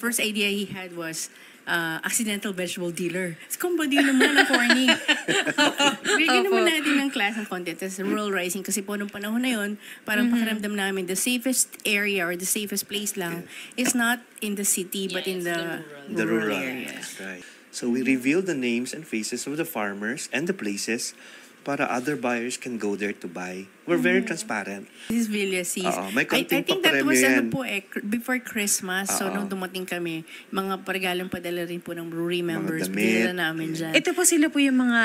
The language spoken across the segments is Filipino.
first idea he had was accidental vegetable dealer. Combo deal naman ang corny. Bigyan naman natin ng class ng content. Tapos rural rising. Kasi po nung panahon na yun, parang pakiramdam namin, the safest area or the safest place lang is not in the city, but in the rural areas. Right. So we reveal the names and faces of the farmers and the places para other buyers can go there to buy. We're very transparent. This is Villasis. May I konting think that was papremyo yan. before Christmas. So nung dumating kami, mga regalong padala rin po ng brewery members. damit. Pinila namin dyan. Ito po sila po yung mga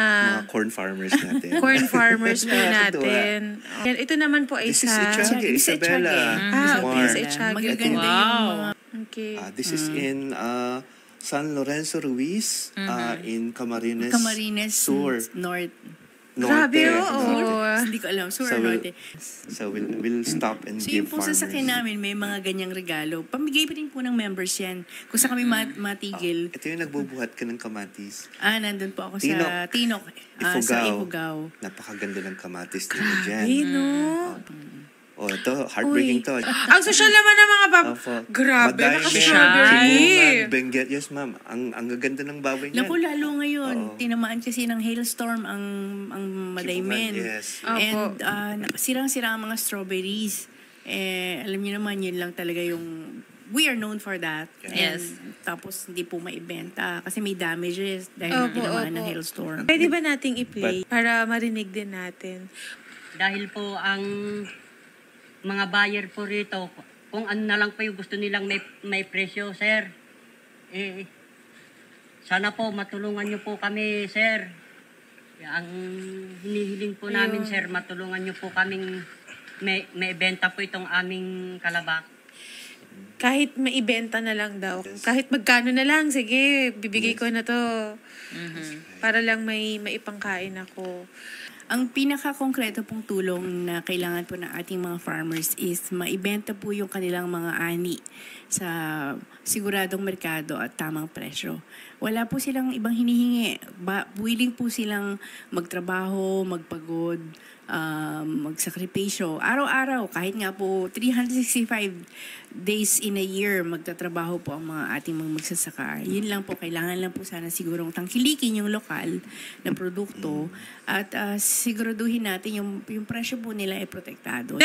Corn farmers natin. corn farmers po natin. Yan, ito naman po ay This is sa... Itchage, Isabela. okay, sa Mark. Itchage. Magaganda yung mga... Okay. This is in San Lorenzo Ruiz, in Camarines Sur. North. Grabe, Norte. oo. Hindi ko alam. Sur So, or Norte. So we'll stop and So give yung po farmers. sasakyan namin, may mga ganyang regalo. Pamigay pa rin po ng members yan. Kung saan kami matigil. Ito yung nagbubuhat ka ng kamatis. Nandun po ako sa Tinok. Sa Ifugao. Napakaganda ng kamatis nila dyan. Ay, no. Ito, heartbreaking to. Ang social naman ng mga Grabe, Maday, naka-strawberry. Sibungan, Benguet. Yes, ma'am. Ang gaganda ng baboy niyan. Naku, lalo ngayon. Tinamaan kasi ng hailstorm ang Madaymen. Sibungan, yes. And sirang-sira ang mga strawberries. Alam niyo naman, yun lang talaga yung... We are known for that. Yes. And, tapos hindi po maibenta kasi may damages dahil tinamaan ng hailstorm. Pwede ba nating i-play para marinig din natin? Dahil po ang mga buyer po rito, kung ano na lang po yung gusto nilang may presyo, sir. Sana po matulungan niyo po kami, sir. Ang hinihiling po namin, sir, matulungan niyo po kaming may benta po itong aming kalabak. Kahit maibenta na lang daw. Kahit magkano na lang, sige, bibigay ko na to. Para lang may maipangkain ako. Ang pinaka-konkreto pong tulong na kailangan po ng ating mga farmers is maibenta po yung kanilang mga ani sa siguradong merkado at tamang presyo. Wala po silang ibang hinihingi. Willing po silang magtrabaho, magpagod, magsakripisyo. Araw-araw, kahit nga po 365 days in a year, magtatrabaho po ang mga ating mga magsasaka. Yun lang po, kailangan lang po sana sigurong tangkilikin yung lokal na produkto at siguraduhin natin yung presyo po nila ay protektado.